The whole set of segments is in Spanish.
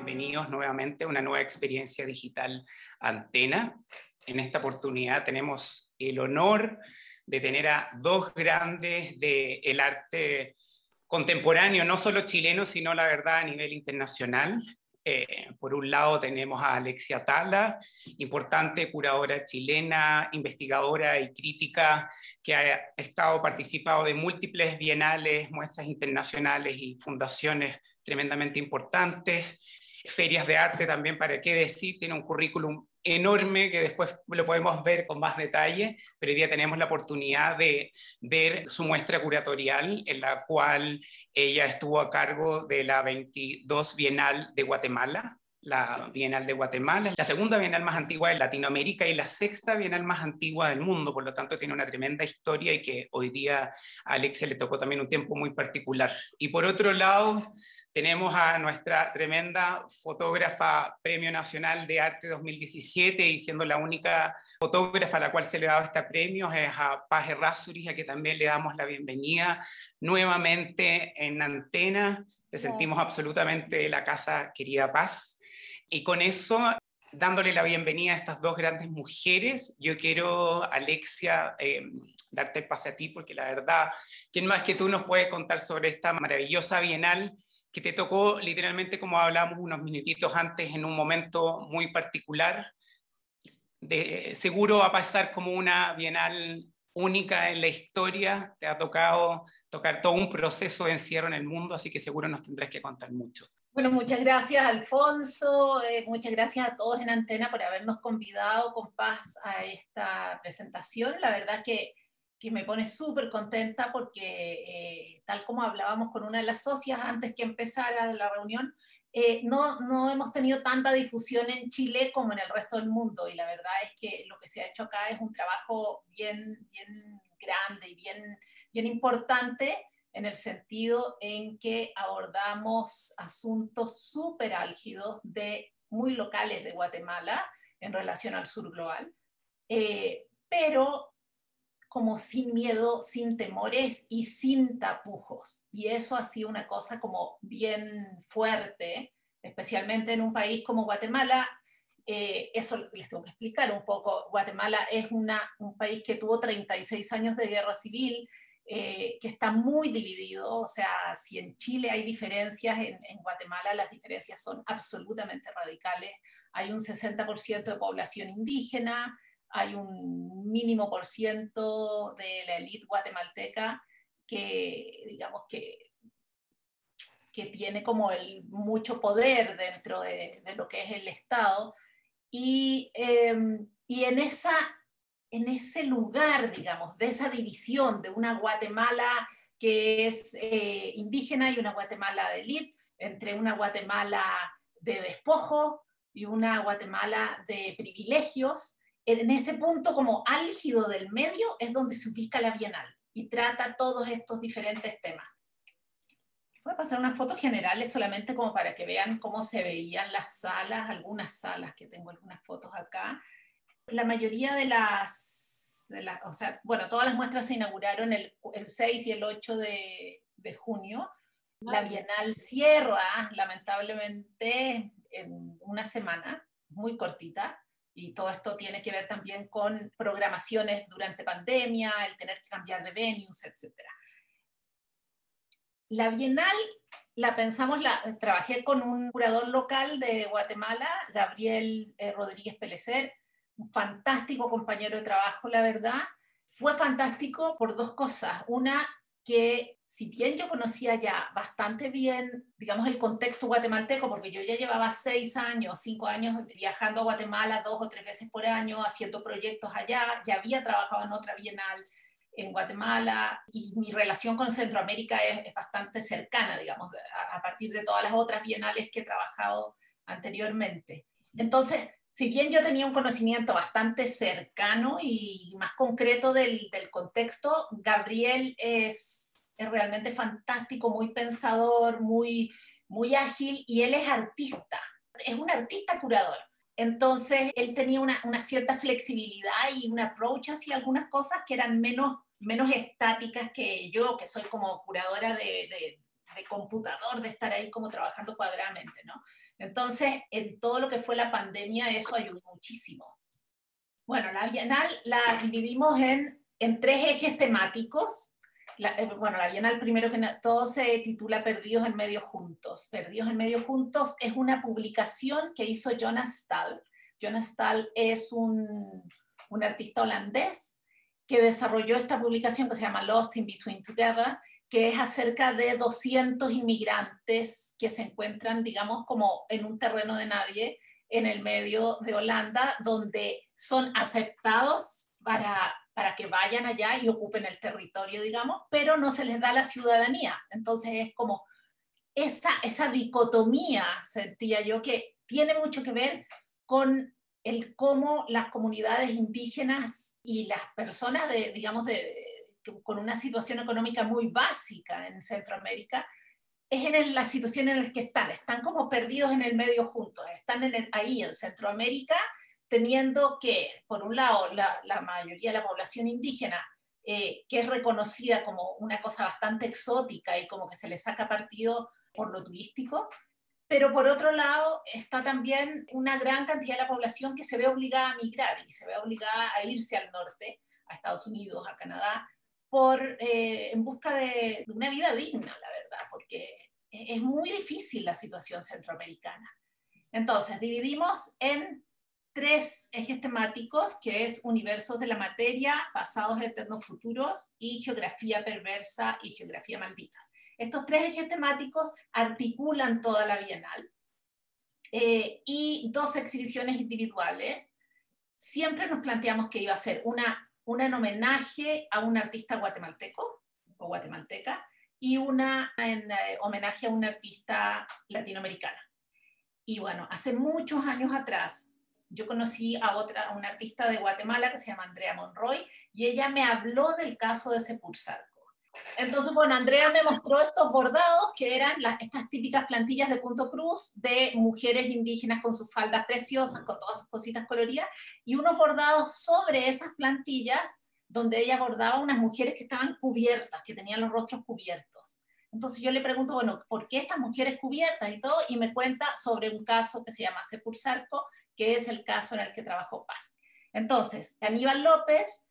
bienvenidos nuevamente a una nueva experiencia digital Antena. En esta oportunidad tenemos el honor de tener a dos grandes del arte contemporáneo, no solo chileno, sino la verdad a nivel internacional. Por un lado tenemos a Alexia Tala, importante curadora chilena, investigadora y crítica que ha participado de múltiples bienales, muestras internacionales y fundaciones tremendamente importantes, ferias de arte también, para qué decir, tiene un currículum enorme que después lo podemos ver con más detalle, pero hoy día tenemos la oportunidad de ver su muestra curatorial, en la cual ella estuvo a cargo de la 22 Bienal de Guatemala, la Bienal de Guatemala, la segunda Bienal más antigua de Latinoamérica y la sexta Bienal más antigua del mundo, por lo tanto tiene una tremenda historia y que hoy día a Alexia le tocó también un tiempo muy particular. Y por otro lado, tenemos a nuestra tremenda fotógrafa Premio Nacional de Arte 2017 y siendo la única fotógrafa a la cual se le ha dado este premio es a Paz Errázuriz, a que también le damos la bienvenida nuevamente en Antena. Te sentimos absolutamente la casa, querida Paz. Y con eso, dándole la bienvenida a estas dos grandes mujeres, yo quiero, Alexia, darte el pase a ti, porque la verdad, ¿quién más que tú nos puede contar sobre esta maravillosa bienal que te tocó literalmente, como hablábamos unos minutitos antes, en un momento muy particular? Seguro va a pasar como una bienal única en la historia, te ha tocado tocar todo un proceso de encierro en el mundo, así que seguro nos tendrás que contar mucho. Bueno, muchas gracias, Alfonso, muchas gracias a todos en Antena por habernos convidado con Paz a esta presentación. La verdad que me pone súper contenta porque, tal como hablábamos con una de las socias antes que empezara la reunión, no hemos tenido tanta difusión en Chile como en el resto del mundo, y la verdad es que lo que se ha hecho acá es un trabajo bien grande y bien importante, en el sentido en que abordamos asuntos súper álgidos muy locales de Guatemala en relación al sur global, pero como sin miedo, sin temores y sin tapujos. Y eso ha sido una cosa como bien fuerte, especialmente en un país como Guatemala. Eso les tengo que explicar un poco. Guatemala es un país que tuvo 36 años de guerra civil, que está muy dividido. O sea, si en Chile hay diferencias, en Guatemala las diferencias son absolutamente radicales. Hay un 60% de población indígena, hay un mínimo por ciento de la élite guatemalteca que, digamos, que tiene como mucho poder dentro de lo que es el Estado. Y en ese lugar, digamos, de esa división de una Guatemala que es indígena y una Guatemala de élite, entre una Guatemala de despojo y una Guatemala de privilegios, en ese punto como álgido del medio es donde se ubica la Bienal y trata todos estos diferentes temas. Voy a pasar unas fotos generales solamente como para que vean cómo se veían las salas, algunas salas, que tengo algunas fotos acá. La mayoría o sea, bueno, todas las muestras se inauguraron el 6 y el 8 de junio. La Bienal cierra, lamentablemente, en una semana, muy cortita, y todo esto tiene que ver también con programaciones durante pandemia, el tener que cambiar de venues, etc. La Bienal la pensamos, trabajé con un curador local de Guatemala, Gabriel Rodríguez Pelecer, un fantástico compañero de trabajo, la verdad. Fue fantástico por dos cosas. Una, que si bien yo conocía ya bastante bien, digamos, el contexto guatemalteco, porque yo ya llevaba 6 años, 5 años viajando a Guatemala 2 o 3 veces por año, haciendo proyectos allá, ya había trabajado en otra Bienal en Guatemala, y mi relación con Centroamérica es bastante cercana, digamos, a partir de todas las otras bienales que he trabajado anteriormente. Entonces, si bien yo tenía un conocimiento bastante cercano y más concreto del contexto, Gabriel es realmente fantástico, muy pensador, muy ágil, y él es artista, es un artista curador. Entonces, él tenía una cierta flexibilidad y un approach hacia algunas cosas que eran menos estáticas que yo, que soy como curadora de computador, de estar ahí como trabajando cuadradamente, ¿no? Entonces, en todo lo que fue la pandemia, eso ayudó muchísimo. Bueno, la Bienal la dividimos en 3 ejes temáticos. Bueno, la Bienal primero que todo se titula Perdidos en Medio Juntos. Perdidos en Medio Juntos es una publicación que hizo Jonas Staal. Jonas Staal es un artista holandés que desarrolló esta publicación que se llama Lost in Between Together, que es acerca de 200 inmigrantes que se encuentran, digamos, como en un terreno de nadie en el medio de Holanda, donde son aceptados para que vayan allá y ocupen el territorio, digamos, pero no se les da la ciudadanía. Entonces es como esa dicotomía, sentía yo, que tiene mucho que ver con el cómo las comunidades indígenas y las personas, digamos, con una situación económica muy básica en Centroamérica, es en la situación en la que están como perdidos en el medio juntos, están ahí en Centroamérica, teniendo que, por un lado, la mayoría de la población indígena, que es reconocida como una cosa bastante exótica y como que se le saca partido por lo turístico, pero por otro lado está también una gran cantidad de la población que se ve obligada a migrar y se ve obligada a irse al norte, a Estados Unidos, a Canadá, en busca de una vida digna, la verdad, porque es muy difícil la situación centroamericana. Entonces, dividimos en 3 ejes temáticos, que es universos de la materia, pasados eternos futuros y geografía perversa y geografía malditas. Estos 3 ejes temáticos articulan toda la Bienal y 2 exhibiciones individuales. Siempre nos planteamos que iba a ser una en homenaje a un artista guatemalteco o guatemalteca y una en homenaje a un artista latinoamericana. Y bueno, hace muchos años atrás, yo conocí a una artista de Guatemala que se llama Andrea Monroy, y ella me habló del caso de Sepursarco. Entonces, bueno, Andrea me mostró estos bordados que eran estas típicas plantillas de punto cruz de mujeres indígenas con sus faldas preciosas, con todas sus cositas coloridas, y unos bordados sobre esas plantillas donde ella bordaba unas mujeres que estaban cubiertas, que tenían los rostros cubiertos. Entonces yo le pregunto, bueno, ¿por qué estas mujeres cubiertas y todo? Y me cuenta sobre un caso que se llama Sepursarco, que es el caso en el que trabajó Paz. Entonces, Aníbal López,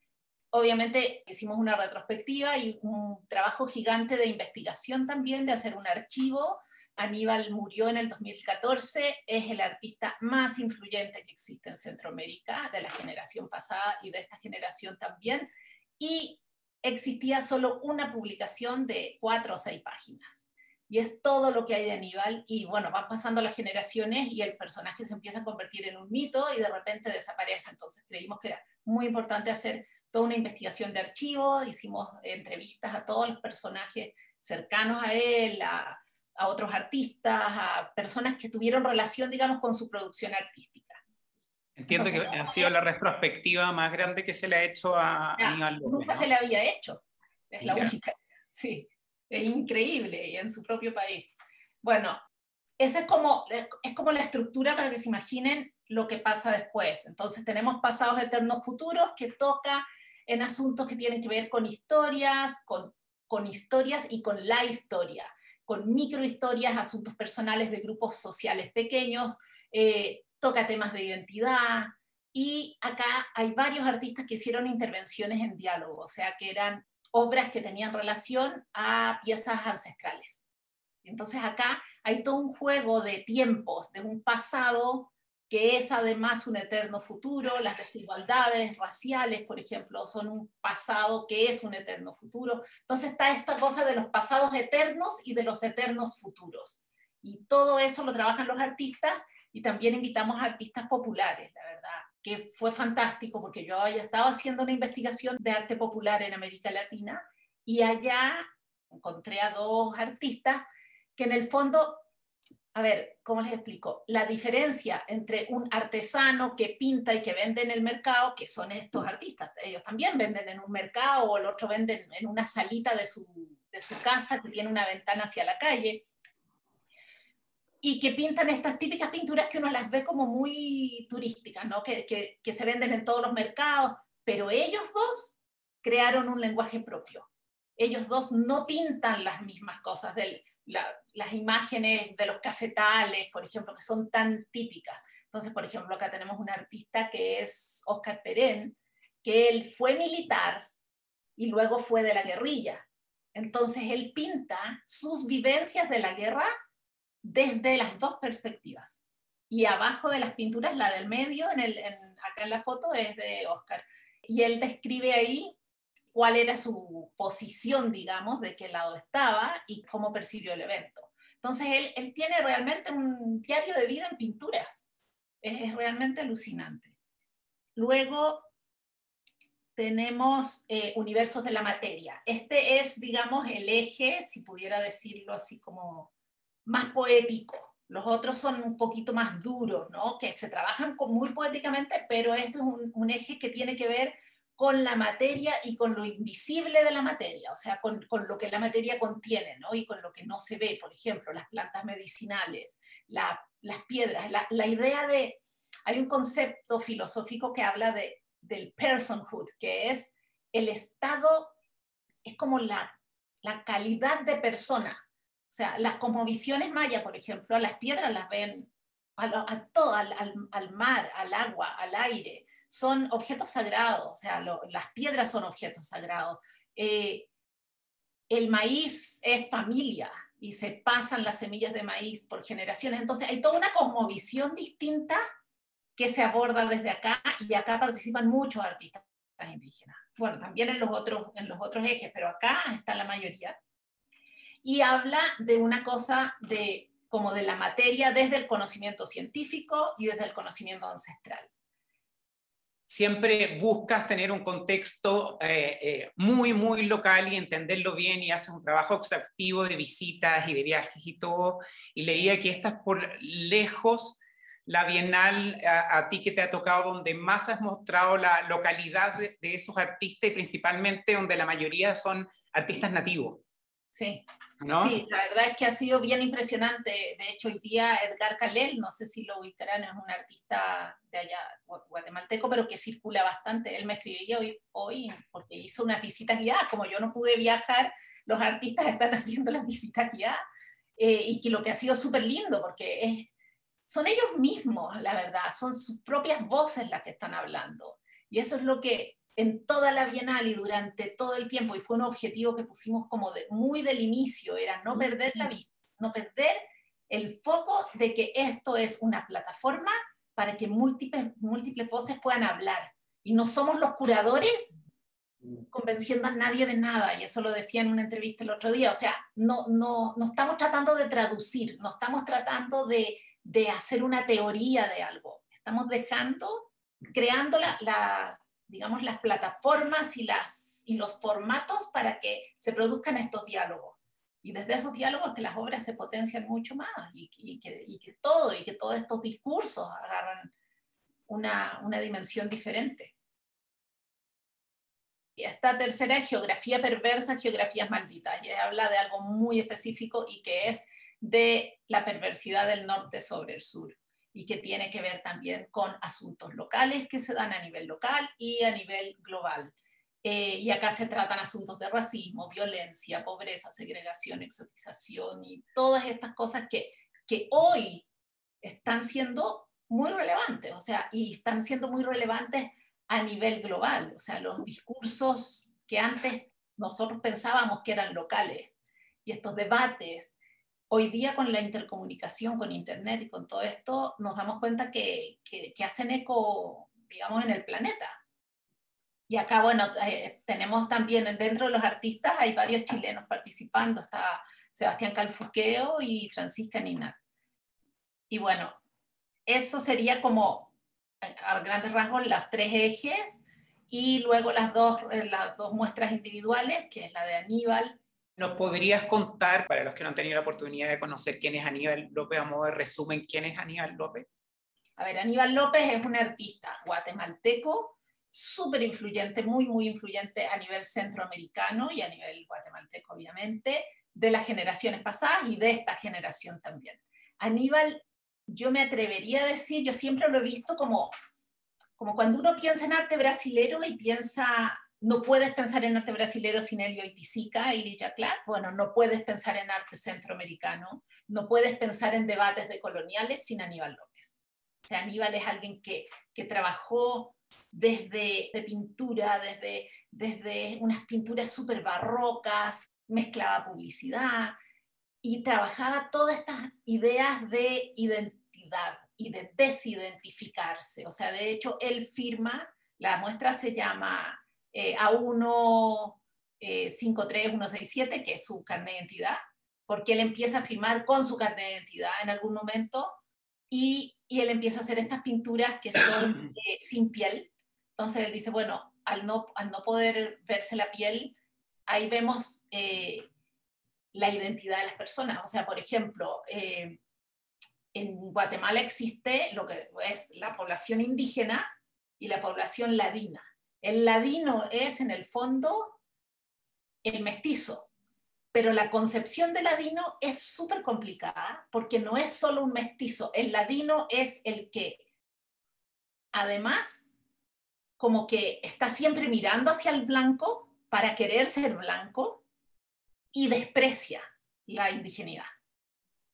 obviamente hicimos una retrospectiva y un trabajo gigante de investigación también, de hacer un archivo. Aníbal murió en el 2014, es el artista más influyente que existe en Centroamérica, de la generación pasada y de esta generación también, y existía solo una publicación de 4 o 6 páginas. Y es todo lo que hay de Aníbal, y bueno, van pasando las generaciones y el personaje se empieza a convertir en un mito y de repente desaparece. Entonces creímos que era muy importante hacer toda una investigación de archivo, hicimos entrevistas a todos los personajes cercanos a él, a otros artistas, a personas que tuvieron relación, digamos, con su producción artística. Entiendo que ha sido la retrospectiva más grande que se le ha hecho a Aníbal López, nunca, ¿no? Se le había hecho, es la única, sí, es increíble, y en su propio país. Bueno, esa es como la estructura para que se imaginen lo que pasa después. Entonces tenemos pasados eternos futuros, que toca en asuntos que tienen que ver con historias, con historias y con la historia, con microhistorias, asuntos personales de grupos sociales pequeños, toca temas de identidad, y acá hay varios artistas que hicieron intervenciones en diálogo, o sea, que eran obras que tenían relación a piezas ancestrales. Entonces acá hay todo un juego de tiempos, de un pasado que es además un eterno futuro. Las desigualdades raciales, por ejemplo, son un pasado que es un eterno futuro. Entonces está esta cosa de los pasados eternos y de los eternos futuros. Y todo eso lo trabajan los artistas, y también invitamos a artistas populares, la verdad, que fue fantástico porque yo había estado haciendo una investigación de arte popular en América Latina, y allá encontré a 2 artistas que en el fondo, a ver, ¿cómo les explico? La diferencia entre un artesano que pinta y que vende en el mercado, que son estos artistas, ellos también venden en un mercado, o el otro venden en una salita de su casa que tiene una ventana hacia la calle, y que pintan estas típicas pinturas que uno las ve como muy turísticas, ¿no? Que se venden en todos los mercados, pero ellos 2 crearon un lenguaje propio. Ellos 2 no pintan las mismas cosas las imágenes de los cafetales, por ejemplo, que son tan típicas. Entonces, por ejemplo, acá tenemos un artista que es Óscar Perén, que él fue militar y luego fue de la guerrilla. Entonces, él pinta sus vivencias de la guerra desde las dos perspectivas. Y abajo de las pinturas, la del medio, acá en la foto, es de Óscar. Y él describe ahí cuál era su posición, digamos, de qué lado estaba y cómo percibió el evento. Entonces, él tiene realmente un diario de vida en pinturas. Es realmente alucinante. Luego tenemos universos de la materia. Este es, digamos, el eje, si pudiera decirlo así como más poético. Los otros son un poquito más duros, ¿no? Que se trabajan muy poéticamente, pero este es un eje que tiene que ver con la materia y con lo invisible de la materia, o sea, con lo que la materia contiene, ¿no? Y con lo que no se ve, por ejemplo, las plantas medicinales, las piedras, la idea de... Hay un concepto filosófico que habla del personhood, que es el estado, es como la calidad de persona. O sea, las cosmovisiones mayas, por ejemplo, a las piedras las ven a todo, al mar, al agua, al aire. Son objetos sagrados, o sea, las piedras son objetos sagrados. El maíz es familia y se pasan las semillas de maíz por generaciones. Entonces hay toda una cosmovisión distinta que se aborda desde acá, y acá participan muchos artistas indígenas. Bueno, también en los otros ejes, pero acá está la mayoría. Y habla de una cosa como de la materia desde el conocimiento científico y desde el conocimiento ancestral. Siempre buscas tener un contexto muy, muy local y entenderlo bien, y haces un trabajo exhaustivo de visitas y de viajes y todo, y leía que esta es por lejos la bienal a ti que te ha tocado donde más has mostrado la localidad de esos artistas, y principalmente donde la mayoría son artistas nativos. Sí. ¿No? Sí, la verdad es que ha sido bien impresionante. De hecho, hoy día Edgar Calel, no sé si lo ubicarán, es un artista de allá, guatemalteco, pero que circula bastante. Él me escribía hoy porque hizo unas visitas guiadas. Como yo no pude viajar, los artistas están haciendo las visitas guiadas, y que lo que ha sido súper lindo, porque son ellos mismos, la verdad, son sus propias voces las que están hablando. Y eso es lo que en toda la Bienal y durante todo el tiempo, y fue un objetivo que pusimos como muy del inicio, era no perder la vista, no perder el foco de que esto es una plataforma para que múltiples voces puedan hablar. Y no somos los curadores convenciendo a nadie de nada, y eso lo decía en una entrevista el otro día. O sea, no estamos tratando de traducir, no estamos tratando de hacer una teoría de algo. Estamos creando digamos, las plataformas y los formatos para que se produzcan estos diálogos. Y desde esos diálogos que las obras se potencian mucho más, y que todos estos discursos agarran una dimensión diferente. Y esta tercera es geografía perversa, geografías malditas, y habla de algo muy específico, y que es de la perversidad del norte sobre el sur, y que tiene que ver también con asuntos locales que se dan a nivel local y a nivel global. Y acá se tratan asuntos de racismo, violencia, pobreza, segregación, exotización y todas estas cosas que hoy están siendo muy relevantes, o sea, y están siendo muy relevantes a nivel global. O sea, los discursos que antes nosotros pensábamos que eran locales, y estos debates, hoy día con la intercomunicación, con internet y con todo esto, nos damos cuenta que hacen eco, digamos, en el planeta. Y acá, bueno, tenemos también dentro de los artistas, hay varios chilenos participando. Está Sebastián Calfurqueo y Francisca Ninat. Y bueno, eso sería como, a grandes rasgos, los tres ejes, y luego las dos muestras individuales, que es la de Aníbal. ¿Nos podrías contar, para los que no han tenido la oportunidad de conocer quién es Aníbal López, a modo de resumen, quién es Aníbal López? A ver, Aníbal López es un artista guatemalteco, súper influyente, muy, muy influyente a nivel centroamericano y a nivel guatemalteco, obviamente, de las generaciones pasadas y de esta generación también. Aníbal, yo me atrevería a decir, yo siempre lo he visto como cuando uno piensa en arte brasilero y piensa no puedes pensar en arte brasilero sin Elio Oiticica y Ligia Clark. Bueno, no puedes pensar en arte centroamericano. No puedes pensar en debates decoloniales sin Aníbal López. O sea, Aníbal es alguien que trabajó desde pintura, desde unas pinturas súper barrocas, mezclaba publicidad y trabajaba todas estas ideas de identidad y de desidentificarse. O sea, de hecho, él firma, la muestra se llama A153167, que es su carnet de identidad, porque él empieza a firmar con su carnet de identidad en algún momento, y él empieza a hacer estas pinturas que son sin piel. Entonces él dice, bueno, al no poder verse la piel, ahí vemos la identidad de las personas. O sea, por ejemplo, en Guatemala existe lo que es la población indígena y la población ladina. El ladino es, en el fondo, el mestizo, pero la concepción de ladino es súper complicada porque no es solo un mestizo. El ladino es el que, además, como que está siempre mirando hacia el blanco para querer ser blanco y desprecia la indigenidad.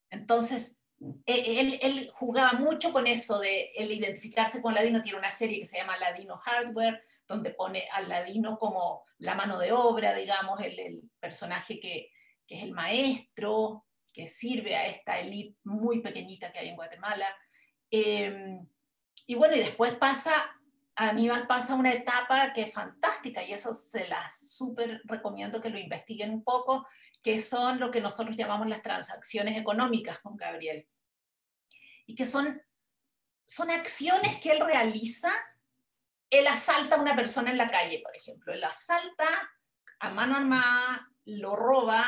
Entonces, él jugaba mucho con eso de el identificarse con ladino. Tiene una serie que se llama Ladino Hardware, donde pone al ladino como la mano de obra, digamos, el personaje que es el maestro, que sirve a esta élite muy pequeñita que hay en Guatemala. Y bueno, y después Aníbal pasa una etapa que es fantástica, y eso se las súper recomiendo que lo investiguen un poco, que son lo que nosotros llamamos las transacciones económicas con Gabriel. Y que son acciones que él realiza. Él asalta a una persona en la calle, por ejemplo. Él asalta a mano armada, lo roba,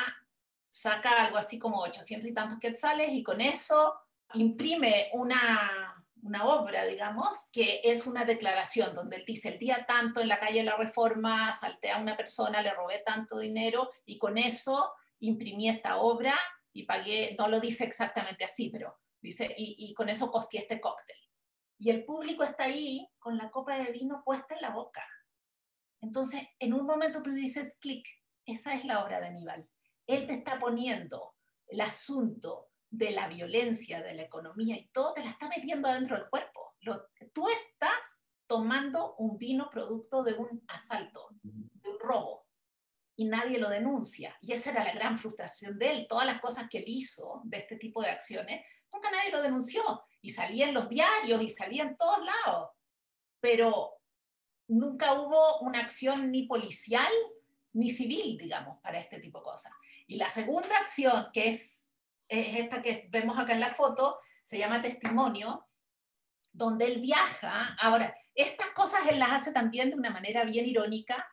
saca algo así como 800 y tantos quetzales, y con eso imprime una obra, digamos, que es una declaración donde él dice: el día tanto en la calle de la Reforma asalté a una persona, le robé tanto dinero y con eso imprimí esta obra y pagué. No lo dice exactamente así, pero dice, y con eso costeé este cóctel. Y el público está ahí con la copa de vino puesta en la boca. Entonces, en un momento tú dices, clic, esa es la obra de Aníbal. Él te está poniendo el asunto de la violencia, de la economía y todo, te la está metiendo adentro del cuerpo. Tú estás tomando un vino producto de un asalto, de un robo, y nadie lo denuncia. Y esa era la gran frustración de él. Todas las cosas que él hizo de este tipo de acciones, nunca nadie lo denunció. Y salía en los diarios y salía en todos lados. Pero nunca hubo una acción ni policial ni civil, digamos, para este tipo de cosas. Y la segunda acción, que es esta que vemos acá en la foto, se llama Testimonio, donde él viaja. Ahora, estas cosas él las hace también de una manera bien irónica,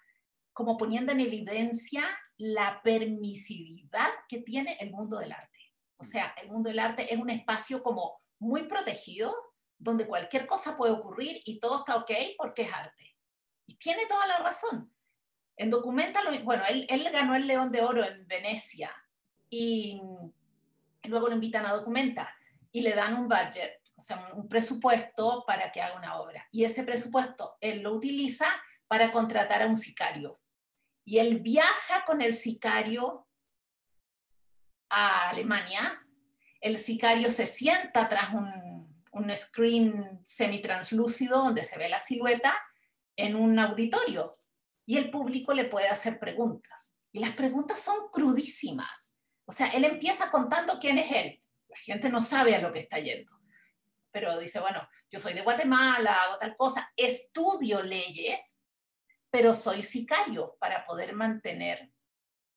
como poniendo en evidencia la permisividad que tiene el mundo del arte. O sea, el mundo del arte es un espacio como muy protegido, donde cualquier cosa puede ocurrir y todo está ok porque es arte. Y tiene toda la razón. En Documenta, bueno, él ganó el León de Oro en Venecia y luego lo invitan a Documenta y le dan un budget, o sea, un presupuesto para que haga una obra. Y ese presupuesto él lo utiliza para contratar a un sicario. Y él viaja con el sicario a Alemania. El sicario se sienta tras un screen semitranslúcido donde se ve la silueta en un auditorio. Y el público le puede hacer preguntas. Y las preguntas son crudísimas. O sea, él empieza contando quién es él. La gente no sabe a lo que está yendo. Pero dice, bueno, yo soy de Guatemala, hago tal cosa, estudio leyes, pero soy sicario para poder mantener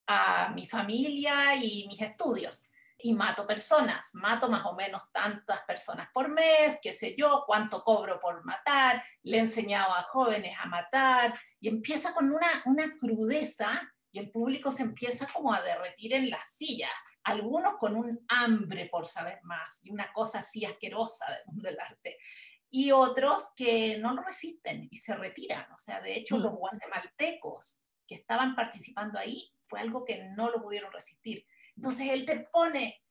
a mi familia y mis estudios. Y mato personas, mato más o menos tantas personas por mes, qué sé yo, cuánto cobro por matar, le he enseñado a jóvenes a matar, y empieza con una crudeza, y el público se empieza como a derretir en la silla, algunos con un hambre por saber más, y una cosa así asquerosa del mundo del arte, y otros que no lo resisten y se retiran. O sea, de hecho, los guatemaltecos que estaban participando ahí fue algo que no lo pudieron resistir. Entonces él te pone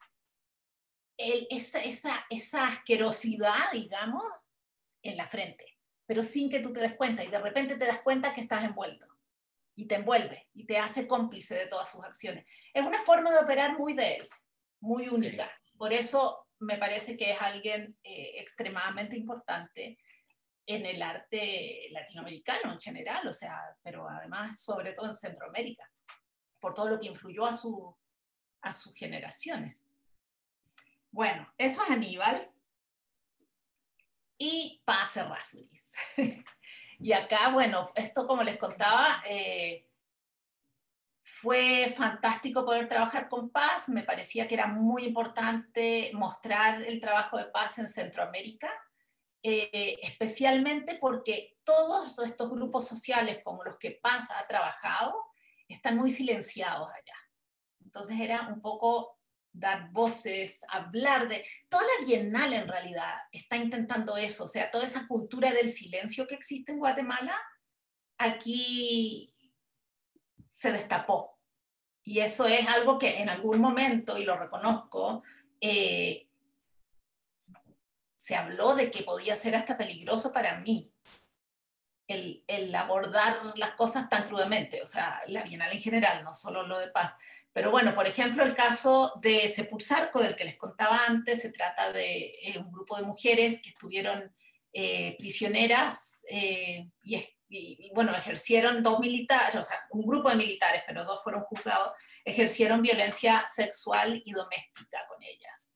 esa asquerosidad, digamos, en la frente, pero sin que tú te des cuenta, y de repente te das cuenta que estás envuelto. y te envuelve y te hace cómplice de todas sus acciones. Es una forma de operar muy de él, muy única. Por eso me parece que es alguien extremadamente importante en el arte latinoamericano en general, o sea, pero además sobre todo en Centroamérica, por todo lo que influyó a sus generaciones. Bueno, eso es Aníbal y Paz Errázuriz. Y acá, bueno, esto como les contaba, fue fantástico poder trabajar con Paz, me parecía que era muy importante mostrar el trabajo de Paz en Centroamérica, especialmente porque todos estos grupos sociales como los que Paz ha trabajado están muy silenciados allá. Entonces era un poco dar voces, hablar de... Toda la Bienal en realidad está intentando eso, o sea, toda esa cultura del silencio que existe en Guatemala, aquí se destapó. Y eso es algo que en algún momento, y lo reconozco, se habló de que podía ser hasta peligroso para mí el abordar las cosas tan crudamente, o sea, la Bienal en general, no solo lo de Paz. Pero bueno, por ejemplo, el caso de Sepulsarco, del que les contaba antes, se trata de un grupo de mujeres que estuvieron prisioneras y, bueno, ejercieron dos militares, o sea, un grupo de militares, pero dos fueron juzgados, ejercieron violencia sexual y doméstica con ellas.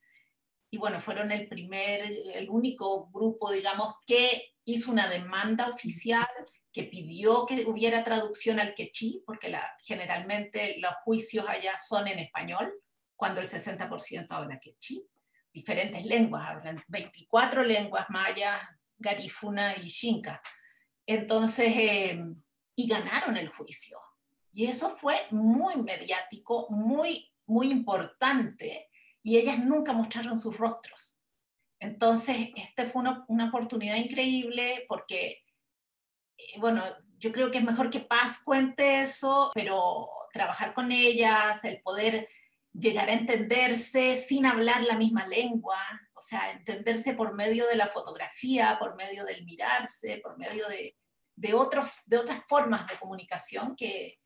Y bueno, fueron el único grupo, digamos, que hizo una demanda oficial, que pidió que hubiera traducción al quechí, porque generalmente los juicios allá son en español, cuando el 60% habla quechí. Diferentes lenguas, hablan 24 lenguas mayas, garífuna y xinca. Entonces, y ganaron el juicio. Y eso fue muy mediático, muy, muy importante, y ellas nunca mostraron sus rostros. Entonces, fue una oportunidad increíble porque, bueno, yo creo que es mejor que Paz cuente eso, pero trabajar con ellas, el poder llegar a entenderse sin hablar la misma lengua, o sea, entenderse por medio de la fotografía, por medio del mirarse, por medio de otras formas de comunicación que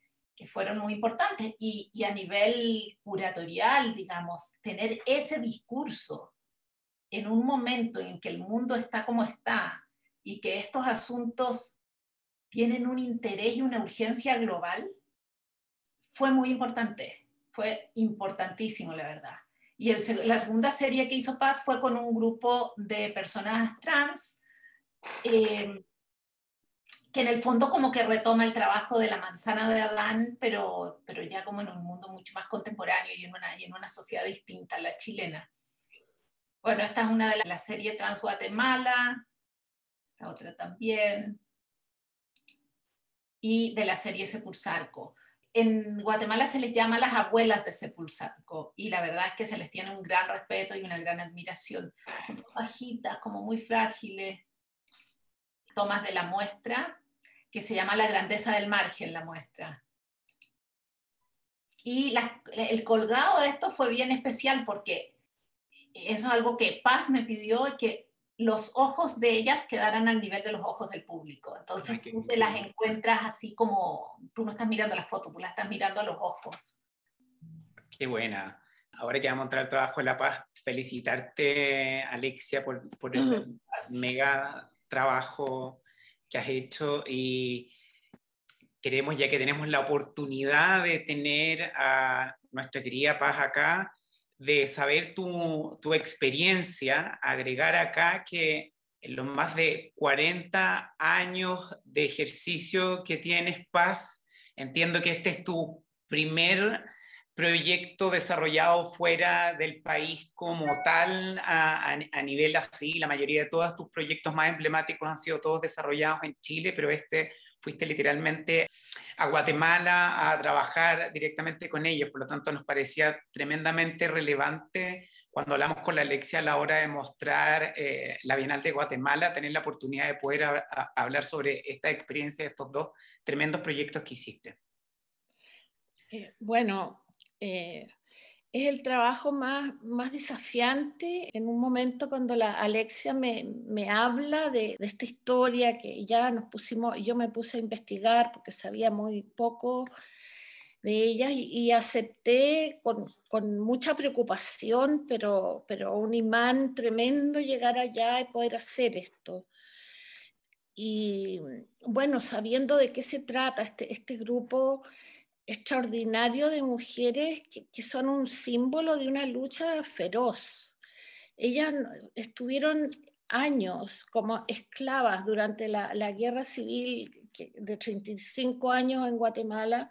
fueron muy importantes. Y a nivel curatorial, digamos, tener ese discurso en un momento en que el mundo está como está y que estos asuntos tienen un interés y una urgencia global, fue muy importante, fue importantísimo, la verdad. Y la segunda serie que hizo Paz fue con un grupo de personas trans, que en el fondo como que retoma el trabajo de la manzana de Adán, pero ya como en un mundo mucho más contemporáneo y en una sociedad distinta a la chilena. Bueno, esta es una de la serie Trans Guatemala, esta otra también, y de la serie Sepulsarco. En Guatemala se les llama las abuelas de Sepulsarco, y la verdad es que se les tiene un gran respeto y una gran admiración. Son bajitas, como muy frágiles. Tomas de la muestra, que se llama La grandeza del margen, la muestra. Y el colgado de esto fue bien especial porque eso es algo que Paz me pidió, que los ojos de ellas quedaran al nivel de los ojos del público. Entonces tú te las encuentras así como, tú no estás mirando la foto, tú la estás mirando a los ojos. Qué buena. Ahora que vamos a entrar al trabajo de La Paz, felicitarte, Alexia, por el mega trabajo que has hecho, y queremos, ya que tenemos la oportunidad de tener a nuestra querida Paz acá, de saber tu experiencia, agregar acá que en los más de 40 años de ejercicio que tienes, Paz, entiendo que este es tu primer proyecto desarrollado fuera del país como tal, a nivel así. La mayoría de todos tus proyectos más emblemáticos han sido todos desarrollados en Chile, pero fuiste literalmente a Guatemala a trabajar directamente con ellos. Por lo tanto, nos parecía tremendamente relevante cuando hablamos con la Alexia a la hora de mostrar la Bienal de Guatemala, tener la oportunidad de poder hablar sobre esta experiencia de estos dos tremendos proyectos que hiciste. Bueno, es el trabajo más desafiante en un momento cuando la Alexia me habla de esta historia que ya yo me puse a investigar porque sabía muy poco de ella y acepté con mucha preocupación, pero un imán tremendo llegar allá y poder hacer esto. Y bueno, sabiendo de qué se trata este grupo extraordinario de mujeres que son un símbolo de una lucha feroz. Ellas estuvieron años como esclavas durante la guerra civil de 35 años en Guatemala,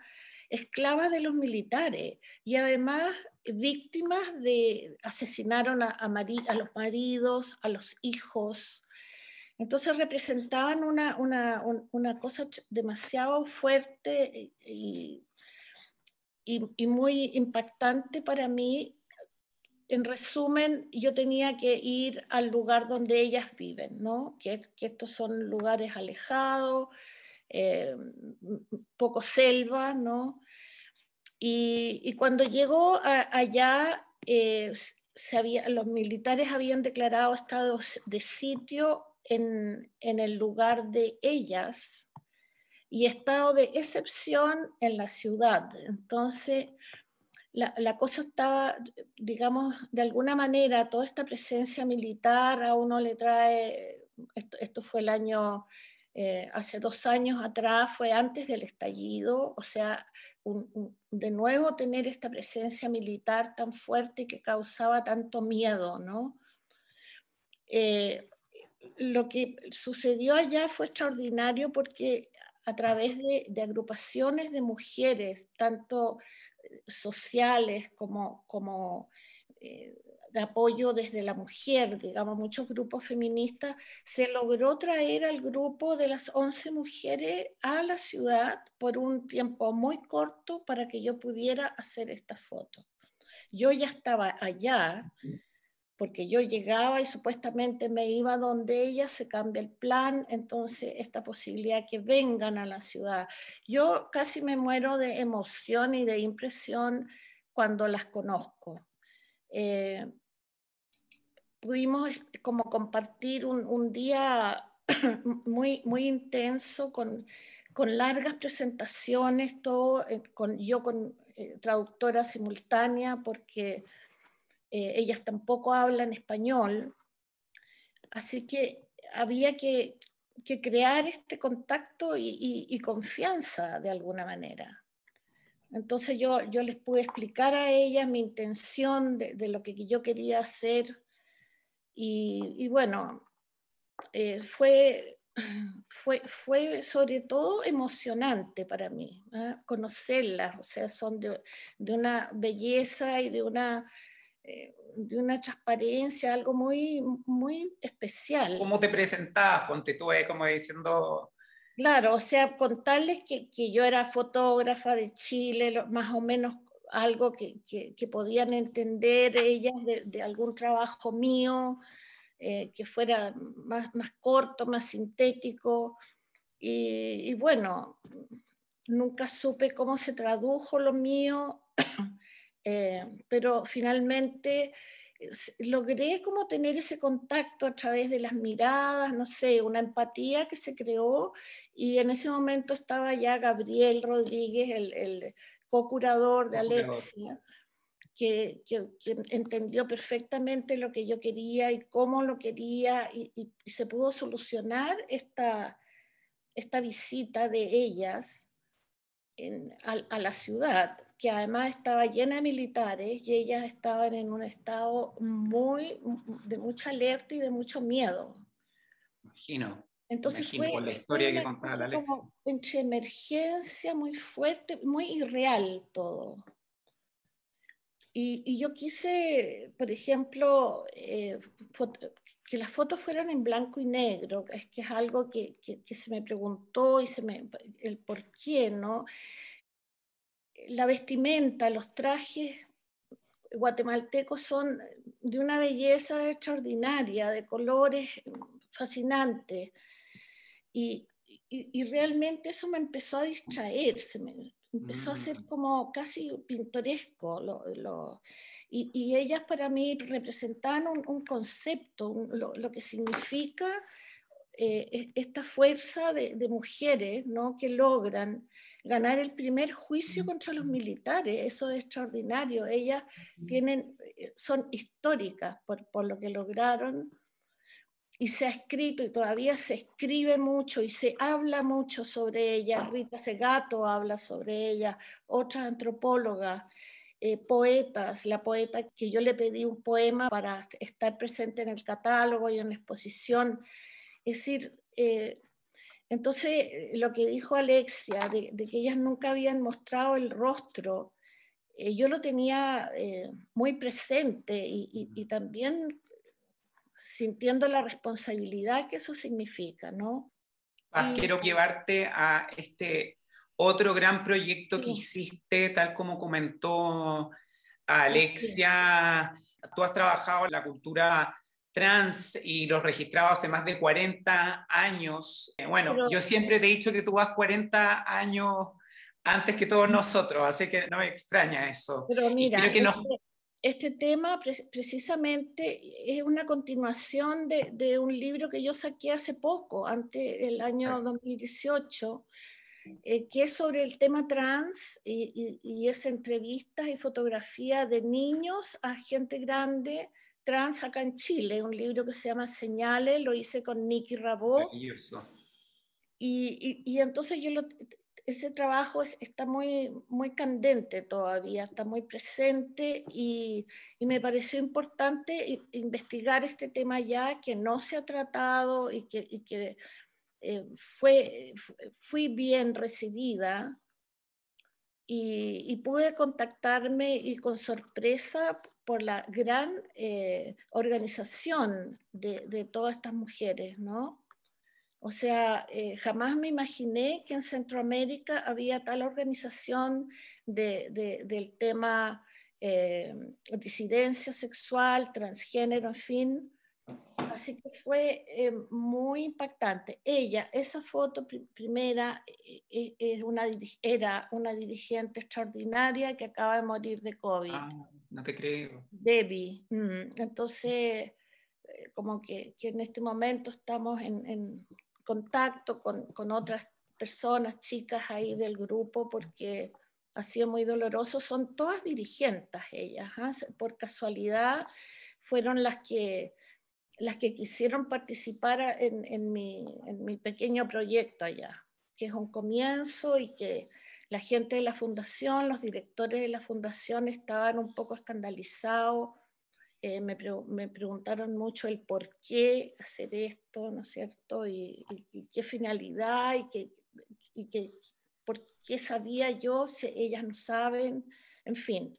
esclavas de los militares y además víctimas asesinaron a los maridos, a los hijos. Entonces representaban una cosa demasiado fuerte y muy impactante para mí. En resumen, yo tenía que ir al lugar donde ellas viven, ¿no? Que estos son lugares alejados, poco selva, ¿no? Y cuando llegó allá, los militares habían declarado estado de sitio en el lugar de ellas y estado de excepción en la ciudad. Entonces, la cosa estaba, digamos, de alguna manera, toda esta presencia militar a uno le trae, esto fue el año, hace 2 años atrás, fue antes del estallido, o sea, de nuevo tener esta presencia militar tan fuerte que causaba tanto miedo, ¿no? Lo que sucedió allá fue extraordinario porque a través de agrupaciones de mujeres, tanto sociales como de apoyo desde la mujer, digamos, muchos grupos feministas, se logró traer al grupo de las 11 mujeres a la ciudad por un tiempo muy corto para que yo pudiera hacer esta foto. Yo ya estaba allá, porque yo llegaba y supuestamente me iba donde ella, se cambia el plan, entonces esta posibilidad que vengan a la ciudad. Yo casi me muero de emoción y de impresión cuando las conozco. Pudimos como compartir un día muy intenso con largas presentaciones, todo, yo con traductora simultánea, porque ellas tampoco hablan español, así que había que crear este contacto y confianza de alguna manera. Entonces yo les pude explicar a ellas mi intención de lo que yo quería hacer y bueno, fue sobre todo emocionante para mí, ¿eh? Conocerlas, o sea, son de una belleza y de una transparencia, algo muy especial. ¿Cómo te presentabas? Ponte tú como diciendo... Claro, o sea, contarles que yo era fotógrafa de Chile, más o menos algo que podían entender ellas de algún trabajo mío, que fuera más corto, más sintético. Y bueno, nunca supe cómo se tradujo lo mío, pero finalmente logré como tener ese contacto a través de las miradas, no sé, una empatía que se creó, y en ese momento estaba ya Gabriel Rodríguez, el co-curador de Alexia, que entendió perfectamente lo que yo quería y cómo lo quería, y se pudo solucionar esta visita de ellas a la ciudad, que además estaba llena de militares y ellas estaban en un estado de mucha alerta y de mucho miedo. Imagino. Entonces por la historia que una contaba cosa la Alex. como entre emergencia muy fuerte, muy irreal todo. Y yo quise, por ejemplo, que las fotos fueran en blanco y negro, que es algo que se me preguntó y el por qué, ¿no? La vestimenta, los trajes guatemaltecos son de una belleza extraordinaria, de colores fascinantes. Y y realmente eso me empezó a distraer, me empezó a ser como casi pintoresco. Y ellas para mí representaban un concepto, lo que significa esta fuerza de mujeres, ¿no?, que logran ganar el primer juicio contra los militares. Eso es extraordinario. Ellas son históricas por lo que lograron, y se ha escrito y todavía se escribe mucho y se habla mucho sobre ellas. Rita Segato habla sobre ellas, otras antropólogas, poetas. La poeta que yo le pedí un poema para estar presente en el catálogo y en la exposición. Es decir, entonces lo que dijo Alexia, de que ellas nunca habían mostrado el rostro, yo lo tenía muy presente, y también sintiendo la responsabilidad que eso significa, ¿no? Quiero llevarte a este otro gran proyecto que Sí. hiciste, tal como comentó Sí. Alexia. Tú has trabajado en la cultura trans y los registrado hace más de 40 años. Bueno, Pero, yo siempre te he dicho que tú vas 40 años antes que todos nosotros, así que no me extraña eso. pero Y mira, quiero que nos... este tema precisamente es una continuación de un libro que yo saqué hace poco, antes del año 2018, que es sobre el tema trans, y es entrevistas y fotografía de niños a gente grande trans acá en Chile. Un libro que se llama Señales, lo hice con Nikki Rabó. Maravilloso. Y entonces ese trabajo está muy, muy candente todavía, está muy presente, y me pareció importante investigar este tema ya, que no se ha tratado, y que fui bien recibida, y pude contactarme, y con sorpresa, por la gran organización de todas estas mujeres, ¿no? O sea, jamás me imaginé que en Centroamérica había tal organización del tema disidencia sexual, transgénero, en fin. Así que fue muy impactante. Esa foto primera, era una dirigente extraordinaria que acaba de morir de COVID. No te creo. Debbie. Entonces, como que en este momento estamos en contacto con otras personas, chicas ahí del grupo, porque ha sido muy doloroso. Son todas dirigentes ellas, ¿eh? Por casualidad fueron las que quisieron participar en mi pequeño proyecto allá, que es un comienzo, y que la gente de la fundación, los directores de la fundación, estaban un poco escandalizados. Me preguntaron mucho el por qué hacer esto, ¿no es cierto? Y qué finalidad, y por qué sabía yo si ellas no saben, en fin.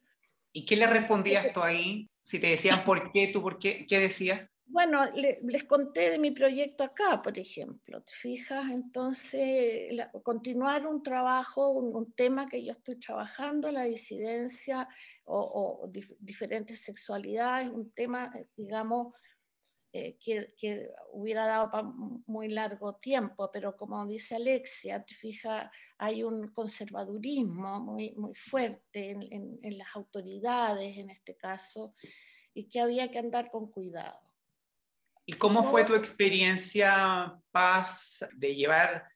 ¿Y qué le respondías tú ahí? Si te decían por qué, tú por qué, ¿qué decías? Bueno, les conté de mi proyecto acá, por ejemplo, ¿te fijas? Entonces, continuar un trabajo, un tema que yo estoy trabajando, la disidencia o diferentes sexualidades, un tema, digamos, que hubiera dado para muy largo tiempo, pero como dice Alexia, te fijas, hay un conservadurismo muy, muy fuerte en las autoridades en este caso, y que había que andar con cuidado. ¿Y cómo fue tu experiencia, Paz, de llevar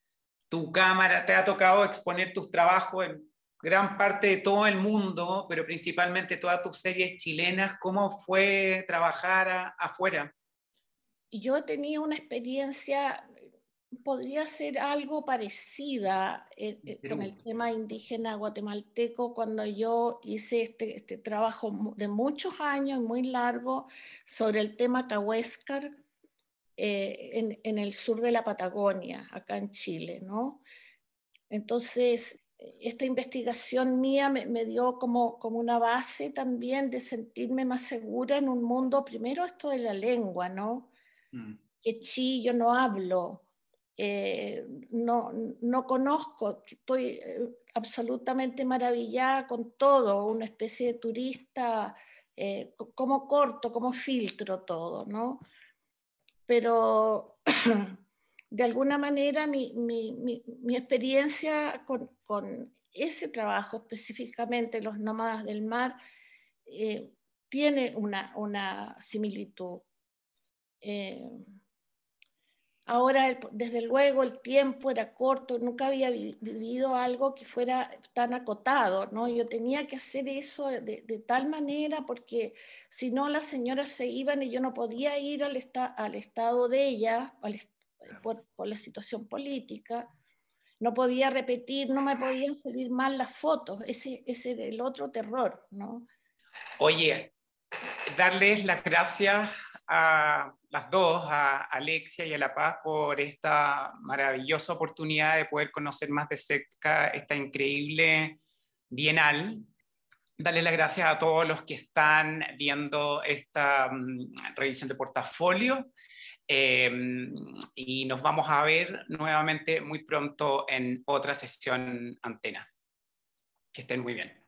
tu cámara? ¿Te ha tocado exponer tus trabajos en gran parte de todo el mundo, pero principalmente todas tus series chilenas? ¿Cómo fue trabajar afuera? Yo tenía una experiencia, podría ser algo parecida con el tema indígena guatemalteco, cuando yo hice este trabajo de muchos años, muy largo, sobre el tema Cahuéscar, en el sur de la Patagonia, acá en Chile, ¿no? Entonces, esta investigación mía me dio como una base también de sentirme más segura en un mundo, primero esto de la lengua, ¿no? Que yo no hablo, no conozco, estoy absolutamente maravillada con todo, una especie de turista, cómo corto, cómo filtro todo, ¿no? Pero de alguna manera mi experiencia con ese trabajo, específicamente los nómadas del mar, tiene una similitud. Ahora, desde luego, el tiempo era corto, nunca había vivido algo que fuera tan acotado, ¿no? Yo tenía que hacer eso de tal manera, porque si no las señoras se iban y yo no podía ir al estado de ellas, por la situación política, no podía repetir, no me podían salir mal las fotos, ese era el otro terror, ¿no? Oye, darles las gracias a las dos, a Alexia y a La Paz, por esta maravillosa oportunidad de poder conocer más de cerca esta increíble bienal. Darles las gracias a todos los que están viendo esta revisión de portafolio. Y nos vamos a ver nuevamente muy pronto en otra sesión Antena. Que estén muy bien.